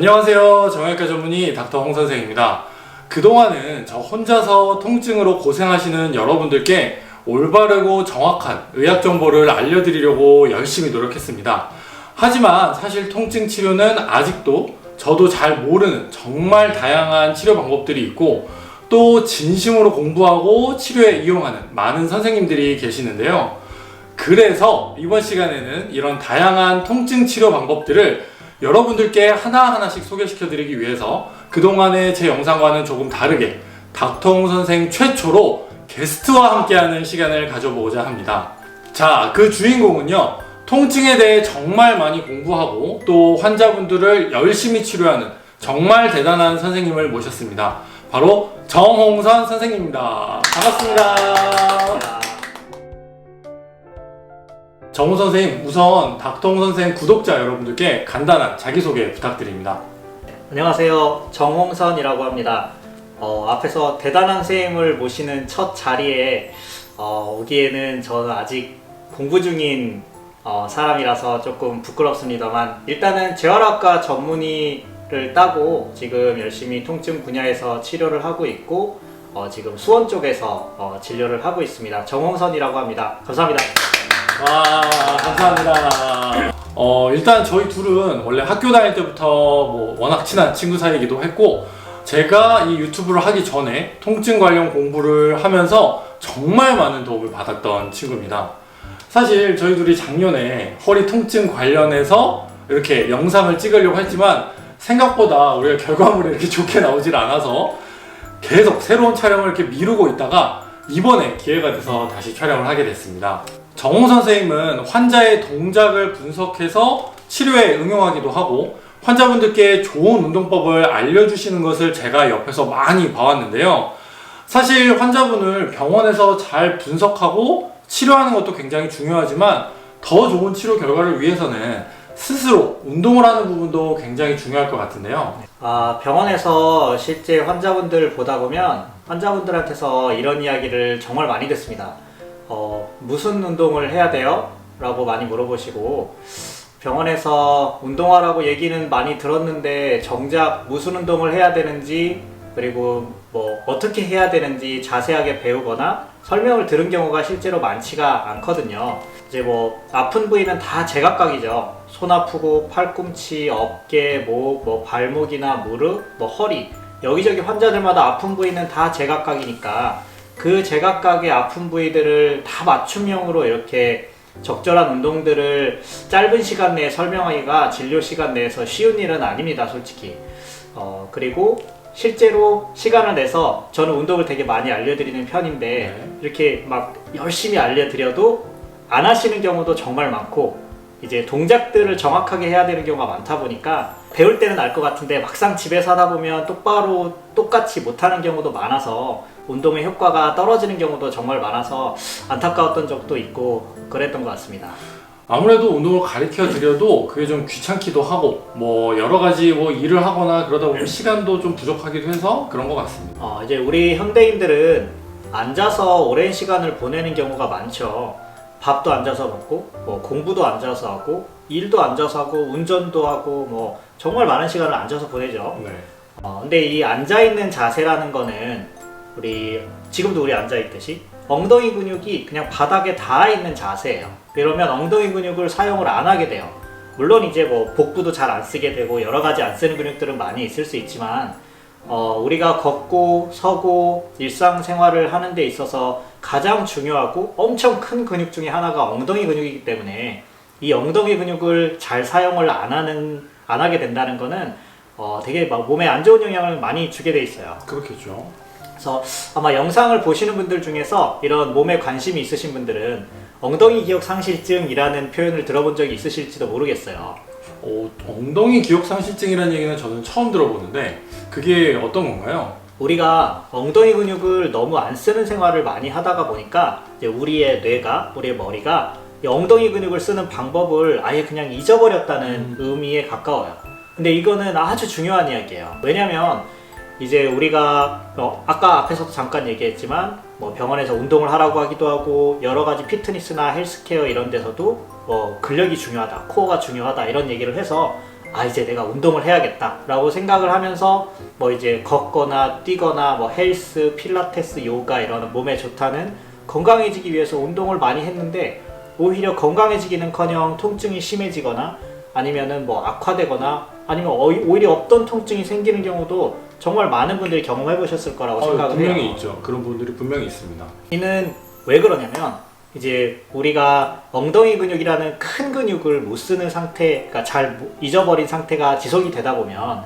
안녕하세요. 정형외과 전문의 닥터 홍 선생입니다. 그동안은 저 혼자서 통증으로 고생하시는 여러분들께 올바르고 정확한 의학 정보를 알려드리려고 열심히 노력했습니다. 하지만 사실 통증 치료는 아직도 저도 잘 모르는 정말 다양한 치료 방법들이 있고 또 진심으로 공부하고 치료에 이용하는 많은 선생님들이 계시는데요. 그래서 이번 시간에는 이런 다양한 통증 치료 방법들을 여러분들께 하나하나씩 소개시켜 드리기 위해서 그동안의 제 영상과는 조금 다르게 닥터 홍 선생 최초로 게스트와 함께하는 시간을 가져보고자 합니다. 자, 그 주인공은요, 통증에 대해 정말 많이 공부하고 또 환자분들을 열심히 치료하는 정말 대단한 선생님을 모셨습니다. 바로 정홍선 선생님입니다. 반갑습니다. 정홍 선생님, 우선 닥터 홍 선생 구독자 여러분들께 간단한 자기소개 부탁드립니다. 안녕하세요. 정홍선이라고 합니다. 앞에서 대단한 선생님을 모시는 첫 자리에 오기에는 저는 아직 공부 중인 사람이라서 조금 부끄럽습니다만, 일단은 재활학과 전문의를 따고 지금 열심히 통증 분야에서 치료를 하고 있고 지금 수원 쪽에서 진료를 하고 있습니다. 정홍선이라고 합니다. 감사합니다. 와, 감사합니다. 일단 저희 둘은 원래 학교 다닐 때부터 워낙 친한 친구 사이이기도 했고, 제가 이 유튜브를 하기 전에 통증 관련 공부를 하면서 정말 많은 도움을 받았던 친구입니다. 사실 저희 둘이 작년에 허리 통증 관련해서 이렇게 영상을 찍으려고 했지만 생각보다 우리가 결과물이 이렇게 좋게 나오질 않아서 계속 새로운 촬영을 이렇게 미루고 있다가 이번에 기회가 돼서 다시 촬영을 하게 됐습니다. 정홍 선생님은 환자의 동작을 분석해서 치료에 응용하기도 하고 환자분들께 좋은 운동법을 알려주시는 것을 제가 옆에서 많이 봐왔는데요. 사실 환자분을 병원에서 잘 분석하고 치료하는 것도 굉장히 중요하지만 더 좋은 치료 결과를 위해서는 스스로 운동을 하는 부분도 굉장히 중요할 것 같은데요. 병원에서 실제 환자분들 보다 보면 환자분들한테서 이런 이야기를 정말 많이 듣습니다. 무슨 운동을 해야 돼요? 라고 많이 물어보시고, 병원에서 운동하라고 얘기는 많이 들었는데 정작 무슨 운동을 해야 되는지, 그리고 어떻게 해야 되는지 자세하게 배우거나 설명을 들은 경우가 실제로 많지가 않거든요. 이제 아픈 부위는 다 제각각이죠. 손 아프고 팔꿈치, 어깨, 목, 발목이나 무릎, 허리, 여기저기 환자들마다 아픈 부위는 다 제각각이니까 그 제각각의 아픈 부위들을 다 맞춤형으로 이렇게 적절한 운동들을 짧은 시간 내에 설명하기가 진료 시간 내에서 쉬운 일은 아닙니다, 솔직히. 그리고 실제로 시간을 내서 저는 운동을 되게 많이 알려드리는 편인데 이렇게 막 열심히 알려드려도 안 하시는 경우도 정말 많고, 이제 동작들을 정확하게 해야 되는 경우가 많다 보니까 배울 때는 알 것 같은데 막상 집에서 하다 보면 똑같이 못하는 경우도 많아서 운동의 효과가 떨어지는 경우도 정말 많아서 안타까웠던 적도 있고 그랬던 것 같습니다. 아무래도 운동을 가르쳐 드려도 그게 좀 귀찮기도 하고 여러 가지 일을 하거나 그러다 보면 시간도 좀 부족하기도 해서 그런 것 같습니다. 이제 우리 현대인들은 앉아서 오랜 시간을 보내는 경우가 많죠. 밥도 앉아서 먹고 공부도 앉아서 하고 일도 앉아서 하고 운전도 하고 정말 많은 시간을 앉아서 보내죠. 네. 근데 이 앉아있는 자세라는 거는 지금도 우리 앉아있듯이 엉덩이 근육이 그냥 바닥에 닿아 있는 자세예요. 그러면 엉덩이 근육을 사용을 안 하게 돼요. 물론 이제 복부도 잘 안 쓰게 되고 여러 가지 안 쓰는 근육들은 많이 있을 수 있지만 우리가 걷고 서고 일상생활을 하는 데 있어서 가장 중요하고 엄청 큰 근육 중에 하나가 엉덩이 근육이기 때문에 이 엉덩이 근육을 잘 사용을 안 하게 된다는 거는 되게 몸에 안 좋은 영향을 많이 주게 돼 있어요. 그렇겠죠. 그래서 아마 영상을 보시는 분들 중에서 이런 몸에 관심이 있으신 분들은 엉덩이 기억 상실증이라는 표현을 들어본 적이 있으실지도 모르겠어요. 엉덩이 기억 상실증이라는 얘기는 저는 처음 들어보는데 그게 어떤 건가요? 우리가 엉덩이 근육을 너무 안 쓰는 생활을 많이 하다가 보니까 이제 우리의 머리가 이 엉덩이 근육을 쓰는 방법을 아예 그냥 잊어버렸다는 의미에 가까워요. 근데 이거는 아주 중요한 이야기예요. 왜냐면 이제 우리가 아까 앞에서도 잠깐 얘기했지만 병원에서 운동을 하라고 하기도 하고 여러 가지 피트니스나 헬스케어 이런 데서도 근력이 중요하다, 코어가 중요하다 이런 얘기를 해서 아 이제 내가 운동을 해야겠다 라고 생각을 하면서 뭐 이제 걷거나 뛰거나 뭐 헬스, 필라테스, 요가 이런 몸에 좋다는 건강해지기 위해서 운동을 많이 했는데 오히려 건강해지기는커녕 통증이 심해지거나 아니면은 뭐 악화되거나 아니면 오히려 없던 통증이 생기는 경우도 정말 많은 분들이 경험해 보셨을 거라고 생각을 분명히 해요. 있죠. 그런 분들이 분명히 있습니다. 이는 왜 그러냐면 이제 우리가 엉덩이 근육이라는 큰 근육을 못 쓰는 상태, 그러니까 잘 잊어버린 상태가 지속이 되다 보면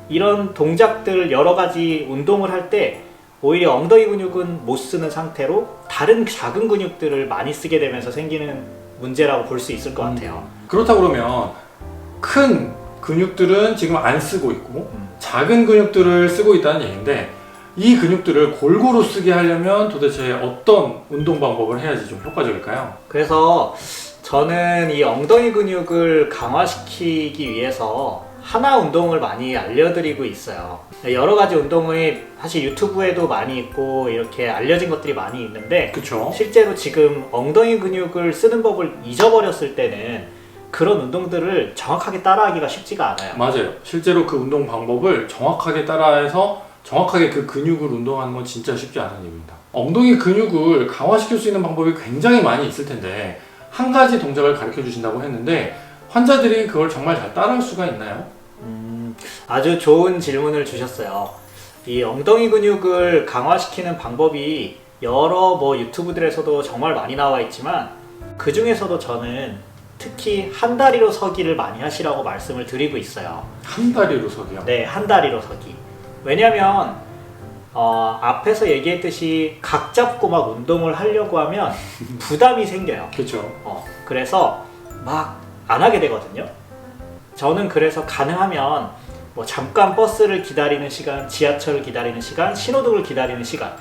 이런 동작들 여러 가지 운동을 할 때 오히려 엉덩이 근육은 못 쓰는 상태로 다른 작은 근육들을 많이 쓰게 되면서 생기는 문제라고 볼 수 있을 것 같아요. 그렇다 그러면 큰 근육들은 지금 안 쓰고 있고 작은 근육들을 쓰고 있다는 얘기인데 이 근육들을 골고루 쓰게 하려면 도대체 어떤 운동 방법을 해야지 좀 효과적일까요? 그래서 저는 이 엉덩이 근육을 강화시키기 위해서 하나 운동을 많이 알려드리고 있어요. 여러 가지 운동이 사실 유튜브에도 많이 있고 이렇게 알려진 것들이 많이 있는데 그렇죠. 실제로 지금 엉덩이 근육을 쓰는 법을 잊어버렸을 때는 그런 운동들을 정확하게 따라하기가 쉽지가 않아요. 맞아요. 실제로 그 운동 방법을 정확하게 따라해서 정확하게 그 근육을 운동하는 건 진짜 쉽지 않은 일입니다. 엉덩이 근육을 강화시킬 수 있는 방법이 굉장히 많이 있을 텐데 한 가지 동작을 가르쳐 주신다고 했는데 환자들이 그걸 정말 잘 따라할 수가 있나요? 아주 좋은 질문을 주셨어요. 이 엉덩이 근육을 강화시키는 방법이 여러 유튜브들에서도 정말 많이 나와 있지만 그 중에서도 저는 특히 한 다리로 서기를 많이 하시라고 말씀을 드리고 있어요. 한 다리로 서기요? 네, 한 다리로 서기. 왜냐면 앞에서 얘기했듯이 각 잡고 막 운동을 하려고 하면 부담이 생겨요. 그렇죠. 그래서 막 안 하게 되거든요. 저는 그래서 가능하면 뭐 잠깐 버스를 기다리는 시간, 지하철을 기다리는 시간, 신호등을 기다리는 시간,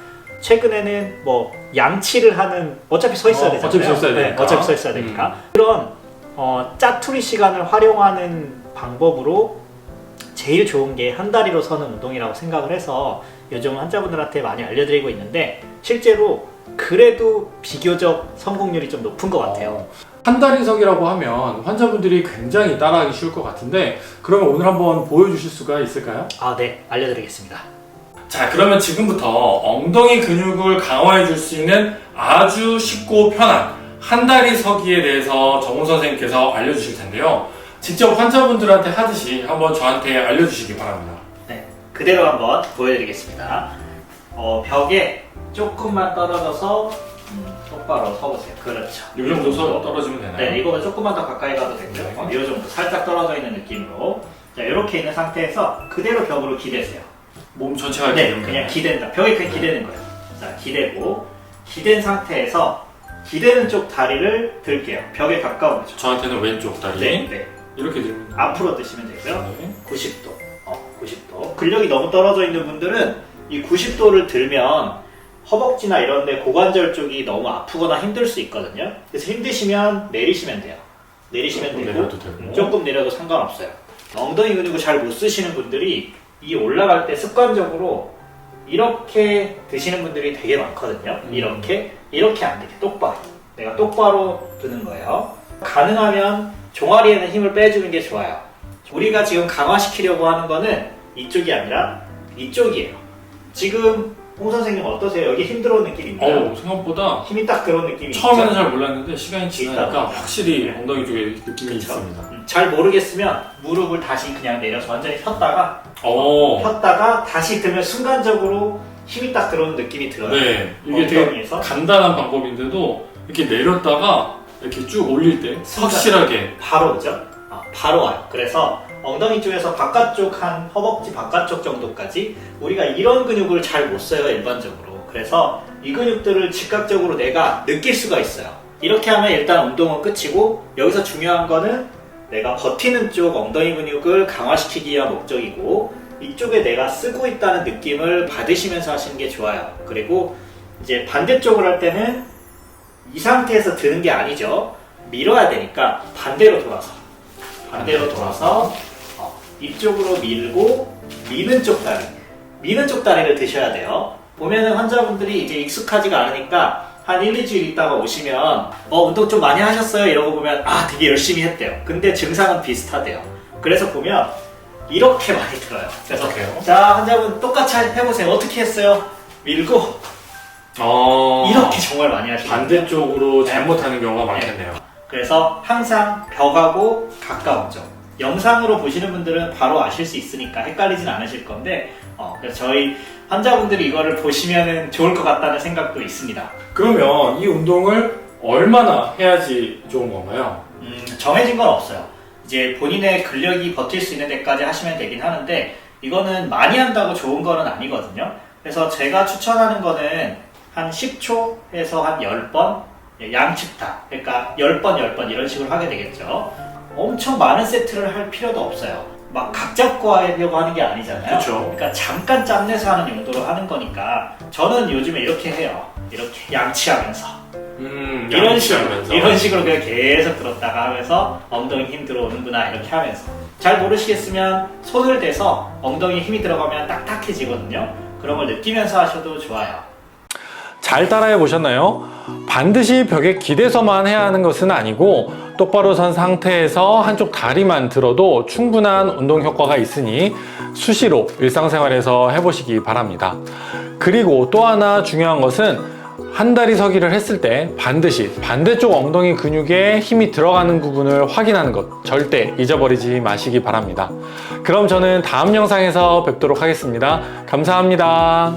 최근에는 뭐 양치를 하는, 어차피 서 있어야 되잖아요. 어차피 서 있어야 되니까. 네, 어차피 서 있어야 되니까. 그런 짜투리 시간을 활용하는 방법으로 제일 좋은 게 한 다리로 서는 운동이라고 생각을 해서 요즘 환자분들한테 많이 알려드리고 있는데 실제로 그래도 비교적 성공률이 좀 높은 것 같아요. 한 다리 서기라고 하면 환자분들이 굉장히 따라하기 쉬울 것 같은데 그러면 오늘 한번 보여주실 수가 있을까요? 아, 네, 알려드리겠습니다. 자, 그러면 지금부터 엉덩이 근육을 강화해 줄 수 있는 아주 쉽고 편한 한 다리 서기에 대해서 정우 선생님께서 알려주실 텐데요. 직접 환자분들한테 하듯이 한번 저한테 알려주시기 바랍니다. 네, 그대로 한번 보여드리겠습니다. 벽에 조금만 떨어져서 똑바로 서보세요. 그렇죠. 이 정도 떨어지면 되나요? 네, 이거는 조금만 더 가까이 가도 되고요. 이 정도 살짝 떨어져 있는 느낌으로. 자, 이렇게 있는 상태에서 그대로 벽으로 기대세요. 몸 전체가 네, 기대면 그냥 기댄다. 벽에 그냥 기대는 거예요. 자, 기대고 기댄 상태에서 기대는 쪽 다리를 들게요. 벽에 가까우죠. 저한테는 왼쪽 다리. 네, 네. 이렇게 들면 앞으로 드시면 되고요. 네. 90도. 90도. 근력이 너무 떨어져 있는 분들은 이 90도를 들면 허벅지나 이런 데 고관절 쪽이 너무 아프거나 힘들 수 있거든요. 그래서 힘드시면 내리시면 돼요. 내리시면 조금 되고, 내려도 되고. 조금 내려도 상관없어요. 엉덩이 근육을 잘 못 쓰시는 분들이 이 올라갈 때 습관적으로 이렇게 드시는 분들이 되게 많거든요. 이렇게 안 되게 똑바로. 내가 똑바로 드는 거예요. 가능하면 종아리에는 힘을 빼주는 게 좋아요. 우리가 지금 강화시키려고 하는 거는 이쪽이 아니라 이쪽이에요. 지금 홍 선생님 어떠세요? 여기 힘 들어온 느낌 있나요? 생각보다 힘이 딱 들어온 느낌이 처음에는 있죠? 잘 몰랐는데 시간이 지나니까 있다. 확실히 네. 엉덩이 쪽에 느낌이 그쵸? 있습니다. 잘 모르겠으면 무릎을 다시 그냥 내려서 완전히 폈다가 다시 들면 순간적으로 힘이 딱 들어오는 느낌이 들어요. 네, 이게 되게 엉덩이에서. 간단한 방법인데도 이렇게 내렸다가 이렇게 쭉 올릴 때 확실하게 바로 오죠? 바로 와요. 그래서 엉덩이 쪽에서 바깥쪽 한 허벅지 바깥쪽 정도까지 우리가 이런 근육을 잘 못 써요, 일반적으로. 그래서 이 근육들을 즉각적으로 내가 느낄 수가 있어요. 이렇게 하면 일단 운동은 끝이고 여기서 중요한 거는 내가 버티는 쪽 엉덩이 근육을 강화시키기 위한 목적이고 이쪽에 내가 쓰고 있다는 느낌을 받으시면서 하시는 게 좋아요. 그리고 이제 반대쪽을 할 때는 이 상태에서 드는 게 아니죠. 밀어야 되니까 반대로 돌아서 이쪽으로 밀고 미는 쪽 다리를 드셔야 돼요. 보면은 환자분들이 이제 익숙하지가 않으니까 한 1, 2주일 있다가 오시면 운동 좀 많이 하셨어요? 이러고 보면 되게 열심히 했대요. 근데 증상은 비슷하대요. 그래서 보면 이렇게 많이 들어요. 그래서 어떡해요? 자, 환자분 똑같이 해보세요. 어떻게 했어요? 밀고 이렇게 정말 많이 하시거든요. 반대쪽으로 잘못하는 경우가 많겠네요. 그래서 항상 벽하고 가까운 점. 영상으로 보시는 분들은 바로 아실 수 있으니까 헷갈리진 않으실 건데 그래서 저희 환자분들이 이거를 보시면 좋을 것 같다는 생각도 있습니다. 그러면 이 운동을 얼마나 해야지 좋은 건가요? 정해진 건 없어요. 이제 본인의 근력이 버틸 수 있는 데까지 하시면 되긴 하는데 이거는 많이 한다고 좋은 거는 아니거든요. 그래서 제가 추천하는 거는 한 10초에서 한 10번 양측 다. 그러니까 10번, 10번 이런 식으로 하게 되겠죠. 엄청 많은 세트를 할 필요도 없어요. 막 각 잡고 하려고 하는 게 아니잖아요. 그쵸. 그러니까 잠깐 짬내서 하는 용도로 하는 거니까 저는 요즘에 이렇게 해요. 이렇게 양치하면서. 이런 식으로 그냥 계속 들었다가 하면서 엉덩이 힘 들어오는구나 이렇게 하면서. 잘 모르시겠으면 손을 대서 엉덩이 힘이 들어가면 딱딱해지거든요. 그런 걸 느끼면서 하셔도 좋아요. 잘 따라해 보셨나요? 반드시 벽에 기대서만 해야 하는 것은 아니고 똑바로 선 상태에서 한쪽 다리만 들어도 충분한 운동 효과가 있으니 수시로 일상생활에서 해보시기 바랍니다. 그리고 또 하나 중요한 것은 한 다리 서기를 했을 때 반드시 반대쪽 엉덩이 근육에 힘이 들어가는 부분을 확인하는 것 절대 잊어버리지 마시기 바랍니다. 그럼 저는 다음 영상에서 뵙도록 하겠습니다. 감사합니다.